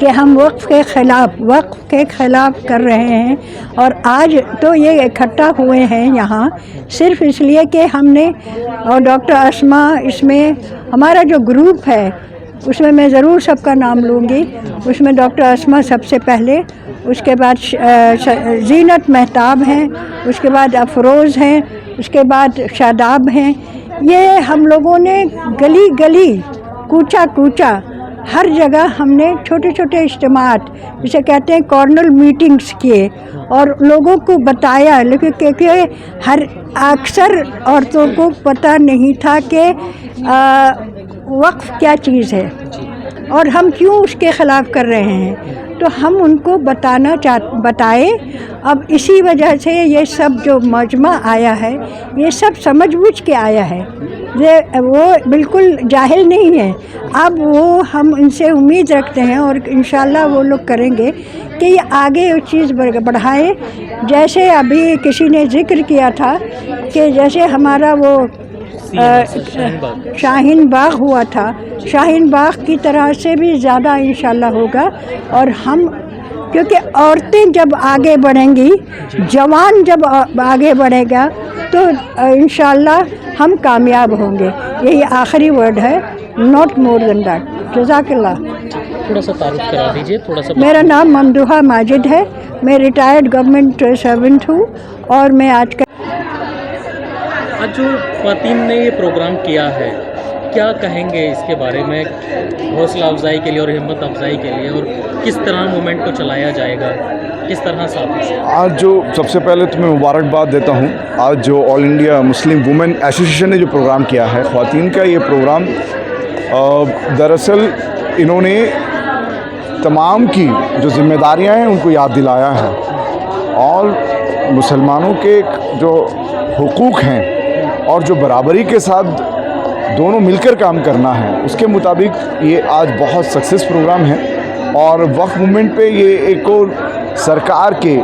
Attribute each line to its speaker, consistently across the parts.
Speaker 1: کہ ہم وقف کے خلاف کر رہے ہیں، اور آج تو یہ اکٹھا ہوئے ہیں یہاں صرف اس لیے کہ ہم نے، اور ڈاکٹر اسما اس میں ہمارا جو گروپ ہے اس میں ضرور سب کا نام لوں گی، اس میں ڈاکٹر اسما سب سے پہلے، اس کے بعد زینت مہتاب ہیں، اس کے بعد افروز ہیں، اس کے بعد شاداب ہیں. یہ ہم لوگوں نے گلی گلی کوچہ کوچہ ہر جگہ ہم نے چھوٹے چھوٹے اجتماعات جسے کہتے ہیں کارنل میٹنگز کیے اور لوگوں کو بتایا، لیکن کیونکہ اکثر عورتوں کو پتہ نہیں تھا کہ وقف کیا چیز ہے اور ہم کیوں اس کے خلاف کر رہے ہیں، تو ہم ان کو بتائے. اب اسی وجہ سے یہ سب جو مجمع آیا ہے یہ سب سمجھ بوجھ کے آیا ہے، وہ بالکل جاہل نہیں ہے. اب وہ ہم ان سے امید رکھتے ہیں اور انشاءاللہ وہ لوگ کریں گے کہ یہ آگے اس چیز بڑھائے. جیسے ابھی کسی نے ذکر کیا تھا کہ جیسے ہمارا وہ شاہین باغ ہوا تھا، شاہین باغ کی طرح سے بھی زیادہ انشاءاللہ ہوگا. اور ہم کیونکہ عورتیں جب آگے بڑھیں گی، جوان جب آگے بڑھے گا تو انشاءاللہ ہم کامیاب ہوں گے. یہی آخری ورڈ ہے، ناٹ مور دین دیٹ. جزاک اللہ.
Speaker 2: تھوڑا سا تعارف کرا دیجیے، تھوڑا سا.
Speaker 1: میرا نام ممدوحہ ماجد ہے، میں ریٹائرڈ گورنمنٹ سرونٹ ہوں، اور میں آج
Speaker 2: جو خواتین نے یہ پروگرام کیا ہے، کیا کہیں گے اس کے بارے میں، حوصلہ افزائی کے لیے اور ہمت افزائی کے لیے، اور کس طرح موومنٹ کو چلایا جائے گا، کس طرح ساتھ سے؟
Speaker 3: آج جو سب سے پہلے تو میں مبارکباد دیتا ہوں، آج جو آل انڈیا مسلم وومن ایسوسیشن نے جو پروگرام کیا ہے خواتین کا، یہ پروگرام دراصل انہوں نے تمام کی جو ذمہ داریاں ہیں ان کو یاد دلایا ہے، اور مسلمانوں کے جو حقوق ہیں اور جو برابری کے ساتھ دونوں مل کر کام کرنا ہے، اس کے مطابق یہ آج بہت سکسیس پروگرام ہے. اور وقف موومنٹ پہ یہ ایک اور سرکار کے،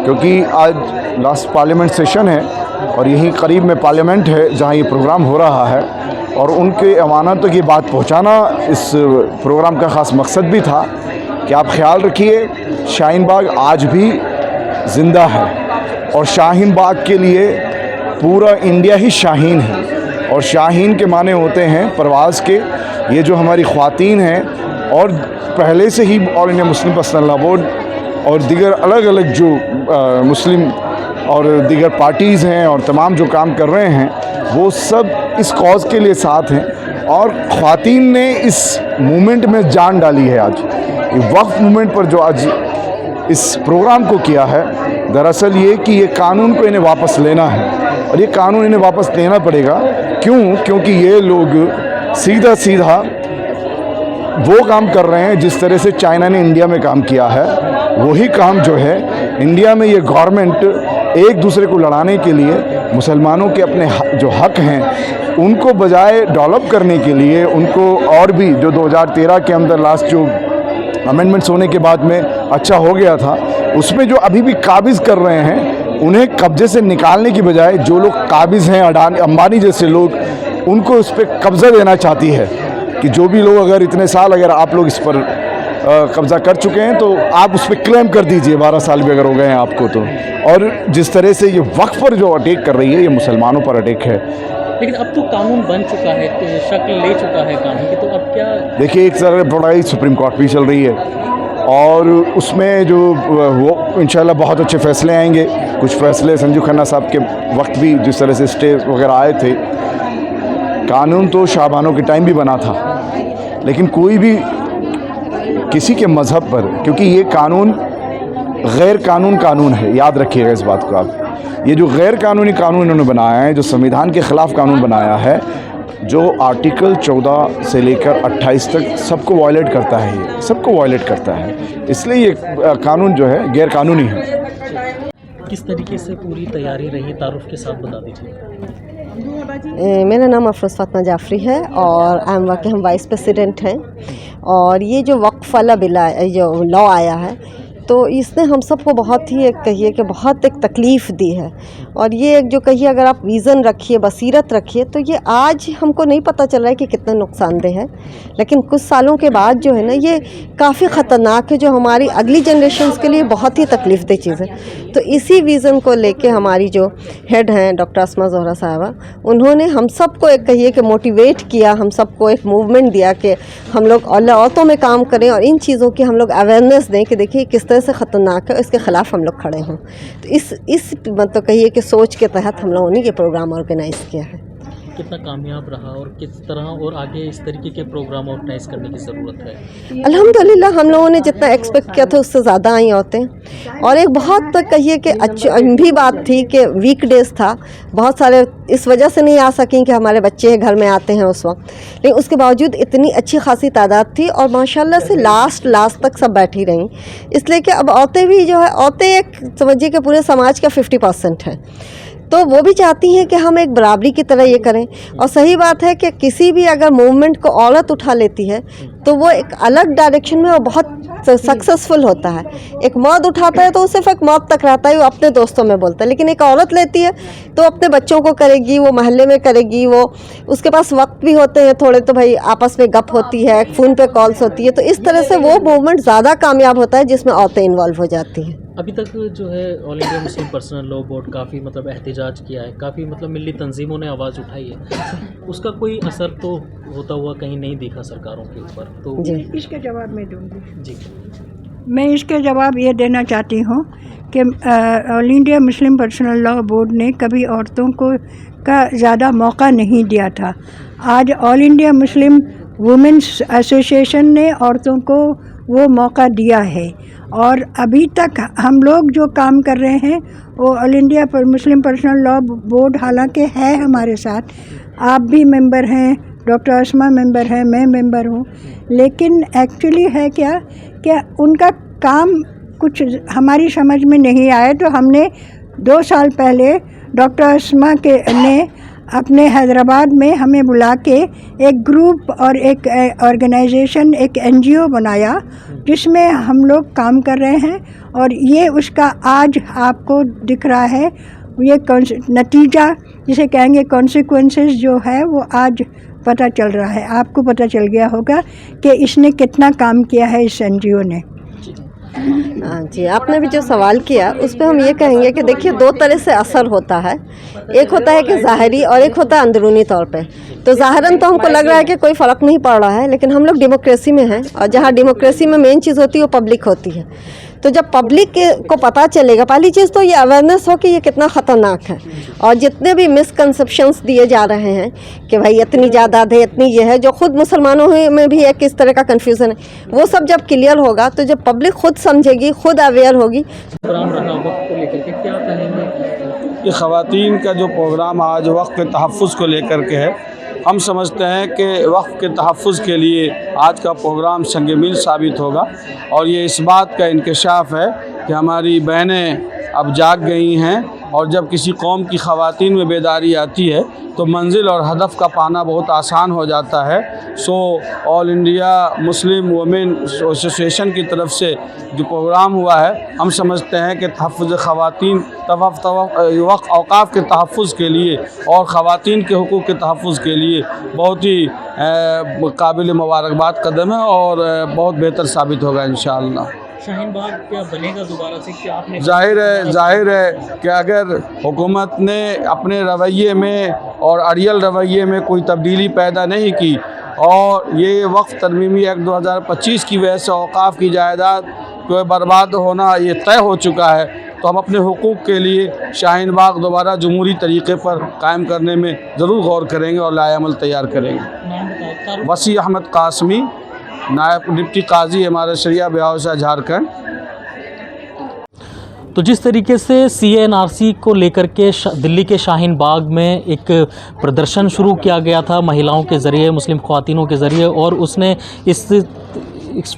Speaker 3: کیونکہ آج لاسٹ پارلیمنٹ سیشن ہے اور یہیں قریب میں پارلیمنٹ ہے جہاں یہ پروگرام ہو رہا ہے، اور ان کے ایوانوں تک یہ بات پہنچانا اس پروگرام کا خاص مقصد بھی تھا کہ آپ خیال رکھیے شاہین باغ آج بھی زندہ ہے، اور شاہین باغ کے لیے پورا انڈیا ہی شاہین ہے. اور شاہین کے معنی ہوتے ہیں پرواز کے. یہ جو ہماری خواتین ہیں اور پہلے سے ہی آل انڈیا مسلم پرسنل لا بورڈ اور دیگر الگ الگ جو مسلم اور دیگر پارٹیز ہیں اور تمام جو کام کر رہے ہیں، وہ سب اس کاز کے لیے ساتھ ہیں. اور خواتین نے اس مومنٹ میں جان ڈالی ہے. آج یہ وقف مومنٹ پر جو آج اس پروگرام کو کیا ہے، دراصل یہ کہ یہ قانون کو انہیں واپس لینا ہے، اور یہ قانون انہیں واپس لینا پڑے گا. کیونکہ یہ لوگ سیدھا وہ کام کر رہے ہیں جس طرح سے چائنا نے انڈیا میں کام کیا ہے. وہی کام جو ہے انڈیا میں یہ گورنمنٹ ایک دوسرے کو لڑانے کے لیے مسلمانوں کے اپنے جو حق ہیں ان کو بجائے ڈیولپ کرنے کے لیے ان کو، اور بھی جو 2013 کے اندر لاسٹ جو امینڈمنٹس ہونے کے بعد میں اچھا ہو گیا تھا، اس میں جو ابھی بھی قابض کر رہے ہیں انہیں قبضے سے نکالنے کی بجائے جو لوگ قابض ہیں، امبانی جیسے لوگ، ان کو اس پہ قبضہ دینا چاہتی ہے کہ جو بھی لوگ اگر اتنے سال اگر آپ لوگ اس پر قبضہ کر چکے ہیں تو آپ اس پہ کلیم کر دیجئے، 12 سال بھی اگر ہو گئے ہیں آپ کو تو. اور جس طرح سے یہ وقف پر جو اٹیک کر رہی ہے یہ مسلمانوں پر اٹیک ہے.
Speaker 2: لیکن اب تو قانون بن چکا ہے، شکل لے چکا ہے قانون کی، تو اب کیا؟ دیکھیے
Speaker 3: ایک طرح بڑائی سپریم کورٹ بھی چل رہی ہے اور اس میں جو وہ انشاءاللہ بہت اچھے فیصلے آئیں گے. کچھ فیصلے سنجو کھنہ صاحب کے وقت بھی جس طرح سے اسٹے وغیرہ آئے تھے. قانون تو شاہبانوں کے ٹائم بھی بنا تھا، لیکن کوئی بھی کسی کے مذہب پر، کیونکہ یہ قانون غیر قانون ہے، یاد رکھیے گا اس بات کو آپ. یہ جو غیر قانونی قانون انہوں نے بنایا ہے، جو سمویدھان کے خلاف قانون بنایا ہے، جو آرٹیکل 14 سے لے کر 28 تک سب کو وائلیٹ کرتا ہے، یہ سب کو وائلیٹ کرتا ہے. اس لیے یہ قانون جو ہے غیر قانونی ہے.
Speaker 2: کس طریقے سے پوری تیاری رہی، تعارف کے ساتھ بتا دیجیے.
Speaker 4: میرا نام افروز فاطمہ جعفری ہے اور ہم وائس پریسیڈنٹ ہیں. اور یہ جو وقف والا بل جو لا آیا ہے تو اس نے ہم سب کو بہت ہی ایک کہیے کہ بہت ایک تکلیف دی ہے. اور یہ ایک جو کہیے اگر آپ ویژن رکھیے, بصیرت رکھیے, تو یہ آج ہم کو نہیں پتہ چل رہا ہے کہ کتنا نقصان دہ ہے, لیکن کچھ سالوں کے بعد جو ہے نا یہ کافی خطرناک ہے, جو ہماری اگلی جنریشنز کے لیے بہت ہی تکلیف دہ چیز ہے. تو اسی ویژن کو لے کے ہماری جو ہیڈ ہیں ڈاکٹر اسما زہرا صاحبہ, انہوں نے ہم سب کو ایک کہیے کہ موٹیویٹ کیا, ہم سب کو ایک موومنٹ دیا کہ ہم لوگ عورتوں میں کام کریں اور ان چیزوں کی ہم لوگ اویئرنیس دیں کہ دیکھیے کس طرح سے خطرناک ہے, اس کے خلاف ہم لوگ کھڑے ہوں. تو اس مطلب کہیے کہ سوچ کے تحت ہم لوگوں نے یہ پروگرام آرگنائز کیا ہے.
Speaker 2: کتنا کامیاب رہا اور کس طرح اور آگے اس طریقے کے پروگرام آرگنائز کرنے کی ضرورت ہے؟
Speaker 4: الحمدللہ ہم لوگوں نے جتنا ایکسپیکٹ کیا تھا اس سے زیادہ آئی عورتیں, اور ایک بہت کہیے کہ اچھی بھی بات تھی کہ ویک ڈیز تھا, بہت سارے اس وجہ سے نہیں آ سکیں کہ ہمارے بچے گھر میں آتے ہیں اس وقت, لیکن اس کے باوجود اتنی اچھی خاصی تعداد تھی اور ماشاءاللہ سے لاسٹ تک سب بیٹھی رہیں, اس لیے کہ اب عورتیں بھی جو ہے, عورتیں ایک سمجھیے کہ پورے سماج کا 50% ہے, تو وہ بھی چاہتی ہیں کہ ہم ایک برابری کی طرح یہ کریں. اور صحیح بات ہے کہ کسی بھی اگر موومنٹ کو عورت اٹھا لیتی ہے تو وہ ایک الگ ڈائریکشن میں وہ بہت سکسیزفل ہوتا ہے. ایک مرد اٹھاتا ہے تو وہ صرف ایک موت تک رہتا ہے, وہ اپنے دوستوں میں بولتا ہے, لیکن ایک عورت لیتی ہے تو اپنے بچوں کو کرے گی, وہ محلے میں کرے گی, وہ اس کے پاس وقت بھی ہوتے ہیں تھوڑے, تو بھائی آپس میں گپ ہوتی ہے, فون پہ کالز ہوتی ہے, تو اس طرح سے وہ موومنٹ زیادہ کامیاب ہوتا ہے جس میں عورتیں انوالو ہو جاتی ہیں.
Speaker 2: ابھی تک جو ہے All India Muslim Personal Law Board کافی احتجاج کیا ہے, کافی ملی تنظیموں نے آواز اٹھائی ہے, اس کا کوئی اثر تو ہوتا ہوا کہیں نہیں دیکھا سرکاروں کے اوپر. تو
Speaker 1: اس کے جواب میں دوں گی.
Speaker 2: جی,
Speaker 1: میں اس کے جواب یہ دینا چاہتی ہوں کہ All India Muslim Personal Law Board نے کبھی عورتوں کو کا زیادہ موقع نہیں دیا تھا. آج آل انڈیا مسلم وومنس ایسوسیشن نے عورتوں کو وہ موقع دیا ہے, اور ابھی تک ہم لوگ جو کام کر رہے ہیں وہ All India Muslim Personal Law Board حالانکہ ہے ہمارے ساتھ, آپ بھی ممبر ہیں, ڈاکٹر اسما ممبر ہیں, میں ممبر ہوں, لیکن ایکچولی ہے کیا کہ ان کا کام کچھ ہماری سمجھ میں نہیں آئے, تو ہم نے 2 سال پہلے ڈاکٹر اسما نے اپنے حیدرآباد میں ہمیں بلا کے ایک گروپ اور ایک آرگنائزیشن, ایک NGO بنایا جس میں ہم لوگ کام کر رہے ہیں, اور یہ اس کا آج آپ کو دکھ رہا ہے, یہ نتیجہ جسے کہیں گے کانسیکوینسز جو ہے وہ آج پتہ چل رہا ہے. آپ کو پتہ چل گیا ہوگا کہ اس نے کتنا کام کیا ہے اس NGO نے.
Speaker 4: جی, آپ نے بھی جو سوال کیا اس پہ ہم یہ کہیں گے کہ دیکھیے 2 طرح سے اثر ہوتا ہے, ایک ہوتا ہے کہ ظاہری اور ایک ہوتا ہے اندرونی طور پہ. تو ظاہراً تو ہم کو لگ رہا ہے کہ کوئی فرق نہیں پڑ رہا ہے, لیکن ہم لوگ ڈیموکریسی میں ہیں, اور جہاں ڈیموکریسی میں مین چیز ہوتی ہے وہ پبلک ہوتی ہے. تو جب پبلک کو پتہ چلے گا, پہلی چیز تو یہ اویئرنیس ہو کہ یہ کتنا خطرناک ہے, اور جتنے بھی مسکنسیپشنس دیے جا رہے ہیں کہ بھائی اتنی جائیداد ہے, اتنی یہ ہے, جو خود مسلمانوں میں بھی ایک اس طرح کا کنفیوژن ہے, وہ سب جب کلیئر ہوگا تو جب پبلک خود سمجھے گی, خود اویئر ہوگی.
Speaker 5: یہ خواتین کا جو پروگرام آج وقت کے تحفظ کو لے کر کے ہے, ہم سمجھتے ہیں کہ وقت کے تحفظ کے لیے آج کا پروگرام سنگ میل ثابت ہوگا, اور یہ اس بات کا انکشاف ہے کہ ہماری بہنیں اب جاگ گئی ہیں, اور جب کسی قوم کی خواتین میں بیداری آتی ہے تو منزل اور ہدف کا پانا بہت آسان ہو جاتا ہے. سو آل انڈیا مسلم وومن ایسوسیشن کی طرف سے جو پروگرام ہوا ہے, ہم سمجھتے ہیں کہ تحفظ خواتین, وقت اوقاف کے تحفظ کے لیے اور خواتین کے حقوق کے تحفظ کے لیے بہت ہی قابل مبارکباد قدم ہے, اور بہت بہتر ثابت ہوگا انشاءاللہ.
Speaker 2: شاہین باغ کیا بنے گا دوبارہ سے؟ کیا آپ نے
Speaker 5: ظاہر ہے کہ اگر حکومت نے اپنے رویے میں اور اڑیل رویے میں کوئی تبدیلی پیدا نہیں کی, اور یہ وقف ترمیمی ایکٹ 2025 کی وجہ سے اوقاف کی جائیداد کو برباد ہونا یہ طے ہو چکا ہے, تو ہم اپنے حقوق کے لیے شاہین باغ دوبارہ جمہوری طریقے پر قائم کرنے میں ضرور غور کریں گے اور لائحہ عمل تیار کریں گے. وسیع احمد قاسمی, نائب ڈپٹی قاضی ہمارے شریعہ بہاؤسہ جھارکھنڈ.
Speaker 2: تو جس طریقے سے CNRC کو لے کر کے دلی کے شاہین باغ میں ایک پردرشن شروع کیا گیا تھا مہیلاؤں کے ذریعے, مسلم خواتینوں کے ذریعے, اور اس نے